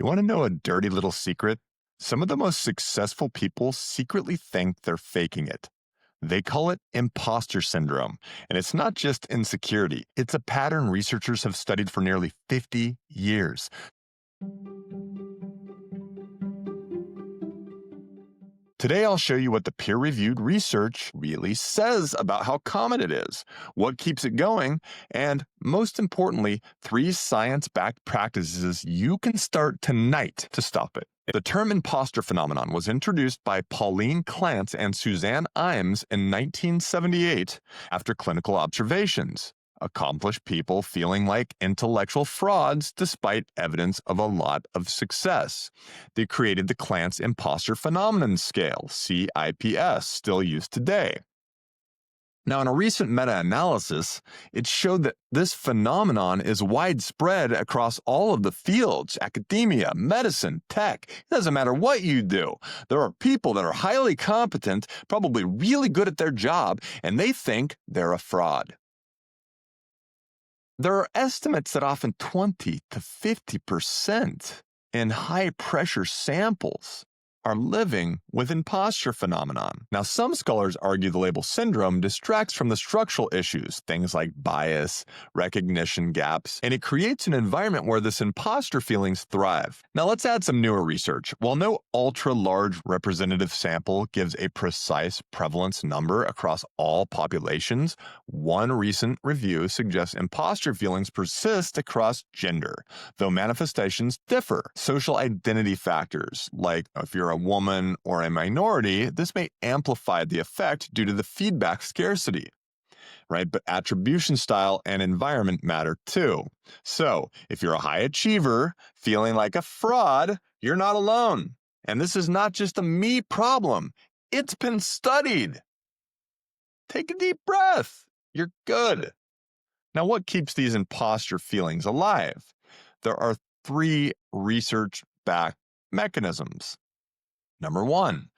You want to know a dirty little secret? Some of the most successful people secretly think they're faking it. They call it imposter syndrome, and it's not just insecurity. It's a pattern researchers have studied for nearly 50 years. Today, I'll show you what the peer-reviewed research really says about how common it is, what keeps it going, and most importantly, 3 science-backed practices you can start tonight to stop it. The term imposter phenomenon was introduced by Pauline Clance and Suzanne Imes in 1978 after clinical observations. Accomplished people feeling like intellectual frauds despite evidence of a lot of success. They created the Clance Imposter Phenomenon scale, CIPS, still used today. Now, in a recent meta-analysis, it showed that this phenomenon is widespread across all of the fields, academia, medicine, tech. It doesn't matter what you do. There are people that are highly competent, probably really good at their job, and they think they're a fraud. There are estimates that often 20 to 50% in high-pressure samples are living with imposter phenomenon. Now, some scholars argue the label syndrome distracts from the structural issues, things like bias, recognition gaps, and it creates an environment where this imposter feelings thrive. Now, let's add some newer research. While no ultra-large representative sample gives a precise prevalence number across all populations, one recent review suggests imposter feelings persist across gender, though manifestations differ. Social identity factors, like if you're a woman or a minority, this may amplify the effect due to the feedback scarcity, right? But attribution style and environment matter too. So if you're a high achiever feeling like a fraud, you're not alone. And this is not just a me problem. It's been studied. Take a deep breath. You're good. Now, what keeps these imposter feelings alive? There are 3 research-backed mechanisms. Number 1,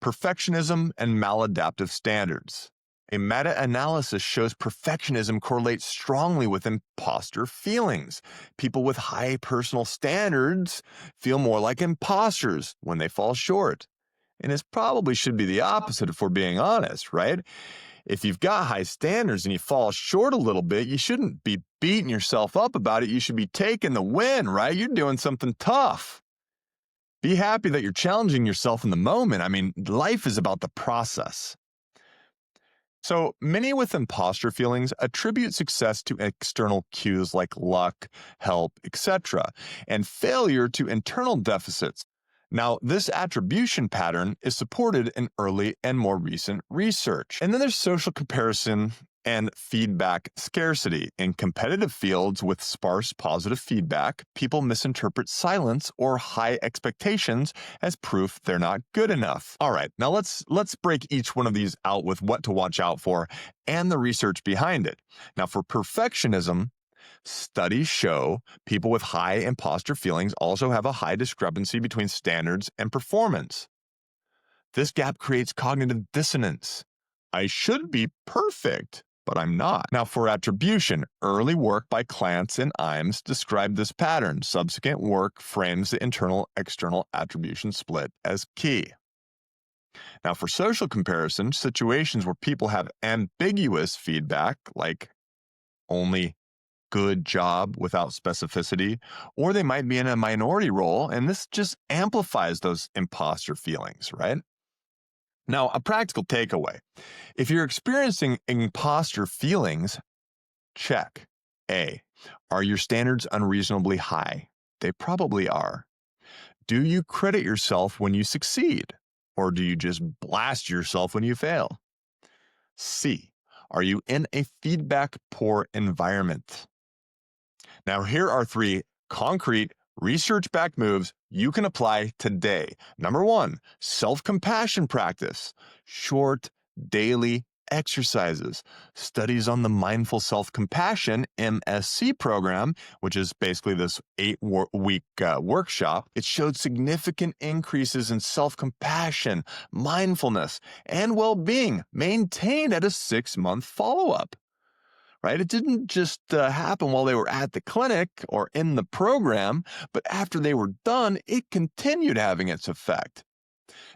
perfectionism and maladaptive standards. A meta-analysis shows perfectionism correlates strongly with imposter feelings. People with high personal standards feel more like imposters when they fall short. And it probably should be the opposite if we're being honest, right? If you've got high standards and you fall short a little bit, you shouldn't be beating yourself up about it. You should be taking the win, right? You're doing something tough. Be happy that you're challenging yourself in the moment. I mean, life is about the process. So many with imposter feelings attribute success to external cues like luck, help, etc., and failure to internal deficits. Now, this attribution pattern is supported in early and more recent research. And then there's social comparison and feedback scarcity. In competitive fields with sparse positive feedback, people misinterpret silence or high expectations as proof they're not good enough. All right, now let's break each one of these out with what to watch out for and the research behind it. Now, for perfectionism, studies show people with high imposter feelings also have a high discrepancy between standards and performance. This gap creates cognitive dissonance. I should be perfect, but I'm not. Now, for attribution, early work by Clance and Imes described this pattern. Subsequent work frames the internal-external attribution split as key. Now, for social comparison, situations where people have ambiguous feedback, like only good job without specificity, or they might be in a minority role, and this just amplifies those imposter feelings, right? Now, a practical takeaway. If you're experiencing imposter feelings, check. A, are your standards unreasonably high? They probably are. Do you credit yourself when you succeed? Or do you just blast yourself when you fail? C, are you in a feedback-poor environment? Now, here are 3 concrete, research-backed moves you can apply today. Number 1, self-compassion practice. Short, daily exercises. Studies on the Mindful Self-Compassion MSC program, which is basically this 8-week workshop, it showed significant increases in self-compassion, mindfulness, and well-being maintained at a 6-month follow-up. right? It didn't just happen while they were at the clinic or in the program, but after they were done, it continued having its effect.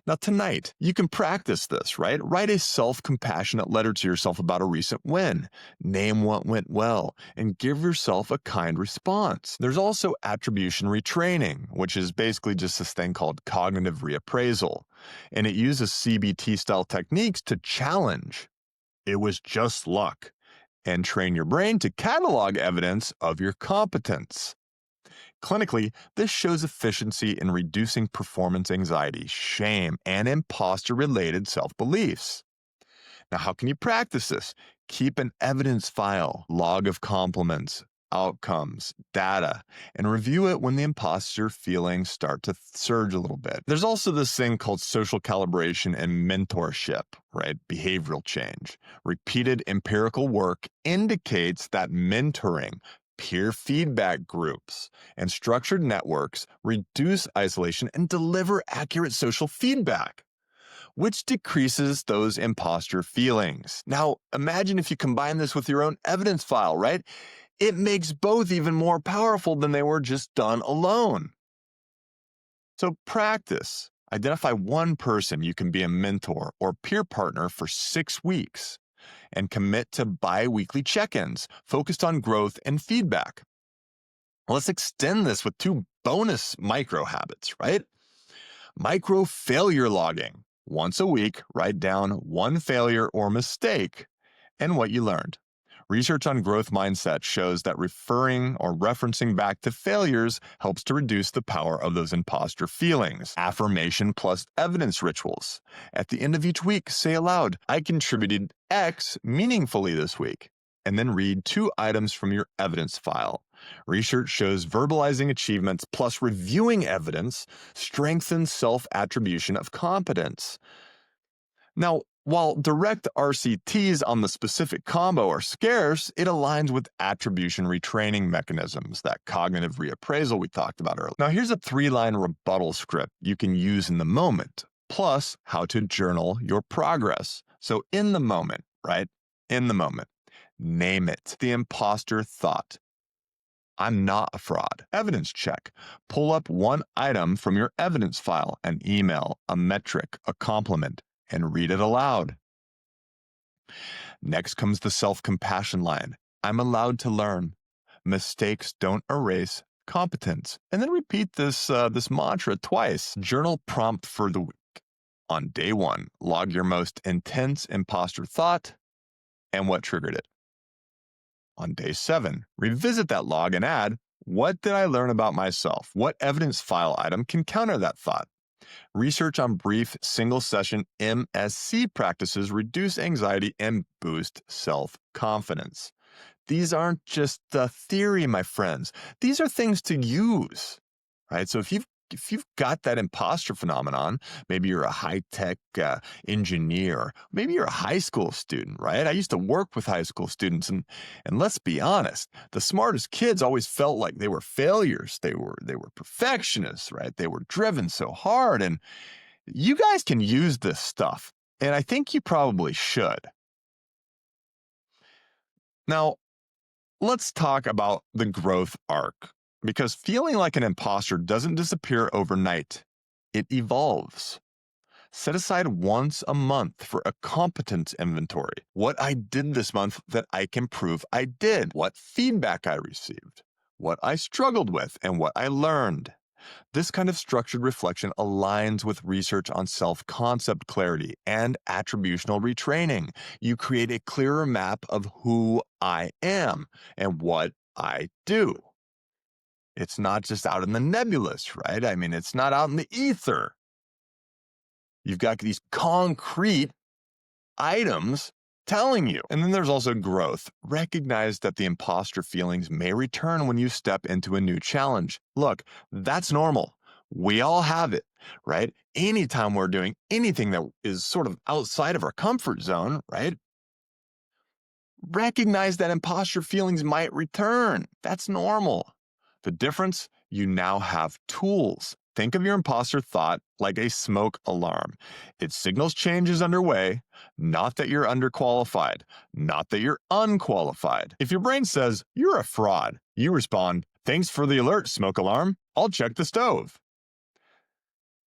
Now, tonight, you can practice this, right? Write a self-compassionate letter to yourself about a recent win. Name what went well and give yourself a kind response. There's also attribution retraining, which is basically just this thing called cognitive reappraisal. And it uses CBT-style techniques to challenge. It was just luck. And train your brain to catalog evidence of your competence. Clinically, this shows efficiency in reducing performance anxiety, shame, and imposter-related self-beliefs. Now, how can you practice this? Keep an evidence file, log of compliments, outcomes, data, and review it when the imposter feelings start to surge a little bit. There's also this thing called social calibration and mentorship, right? Behavioral change. Repeated empirical work indicates that mentoring, peer feedback groups, and structured networks reduce isolation and deliver accurate social feedback, which decreases those imposter feelings. Now, imagine if you combine this with your own evidence file, right? It makes both even more powerful than they were just done alone. So practice. Identify one person you can be a mentor or peer partner for 6 weeks and commit to bi-weekly check-ins focused on growth and feedback. Let's extend this with 2 bonus micro habits, right? Micro failure logging. Once a week, write down one failure or mistake and what you learned. Research on growth mindset shows that referring or referencing back to failures helps to reduce the power of those imposter feelings. Affirmation plus evidence rituals. At the end of each week, say aloud, I contributed X meaningfully this week, and then read 2 items from your evidence file. Research shows verbalizing achievements plus reviewing evidence strengthens self-attribution of competence. Now, while direct RCTs on the specific combo are scarce, it aligns with attribution retraining mechanisms, that cognitive reappraisal we talked about earlier. Now, here's a 3-line rebuttal script you can use in the moment, plus how to journal your progress. So in the moment, right? In the moment, name it. The imposter thought. I'm not a fraud. Evidence check. Pull up one item from your evidence file, an email, a metric, a compliment, and read it aloud. Next comes the self-compassion line. I'm allowed to learn. Mistakes don't erase competence. And then repeat this mantra twice. Journal prompt for the week. On day 1, log your most intense imposter thought and what triggered it. On day 7, revisit that log and add, what did I learn about myself? What evidence file item can counter that thought? Research on brief single-session MSC practices reduce anxiety and boost self-confidence. These aren't just theory, my friends. These are things to use, right? So if you've got that imposter phenomenon, maybe you're a high-tech engineer, maybe you're a high school student, right? I used to work with high school students, and let's be honest, the smartest kids always felt like they were failures. They were perfectionists, right? They were driven so hard, and you guys can use this stuff, and I think you probably should. Now, let's talk about the growth arc. Because feeling like an imposter doesn't disappear overnight. It evolves. Set aside once a month for a competence inventory. What I did this month that I can prove I did. What feedback I received. What I struggled with and what I learned. This kind of structured reflection aligns with research on self-concept clarity and attributional retraining. You create a clearer map of who I am and what I do. It's not just out in the nebulous, right? I mean, it's not out in the ether. You've got these concrete items telling you. And then there's also growth. Recognize that the imposter feelings may return when you step into a new challenge. Look, that's normal. We all have it, right? Anytime we're doing anything that is sort of outside of our comfort zone, right? Recognize that imposter feelings might return. That's normal. The difference, you now have tools, Think of your imposter thought like a smoke alarm. It signals change is underway, not that you're underqualified, not that you're unqualified. If your brain says, you're a fraud, you respond, thanks for the alert, smoke alarm. I'll check the stove.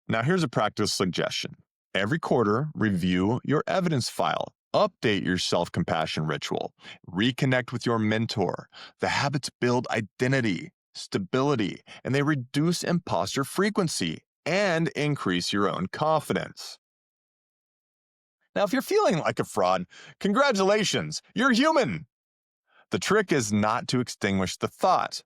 Now, here's a practice suggestion. Every quarter, review your evidence file. Update your self-compassion ritual. Reconnect with your mentor. The habits build identity, stability, and they reduce imposter frequency and increase your own confidence. Now, if you're feeling like a fraud, congratulations, you're human. The trick is not to extinguish the thought.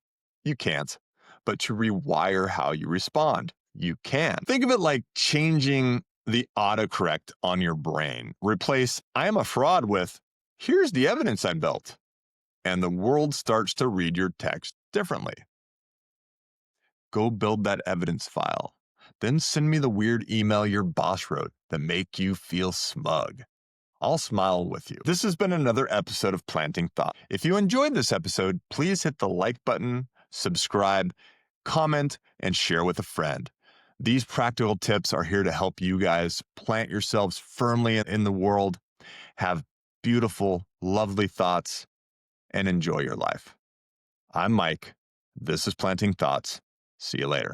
You can't, but to rewire how you respond. You can. Think of it like changing the autocorrect on your brain. Replace I am a fraud with here's the evidence I built. And the world starts to read your text differently. Go build that evidence file. Then send me the weird email your boss wrote that make you feel smug. I'll smile with you. This has been another episode of Planting Thought. If you enjoyed this episode, please hit the like button, subscribe, comment, and share with a friend. These practical tips are here to help you guys plant yourselves firmly in the world, have beautiful, lovely thoughts, and enjoy your life. I'm Mike. This is Planting Thoughts. See you later.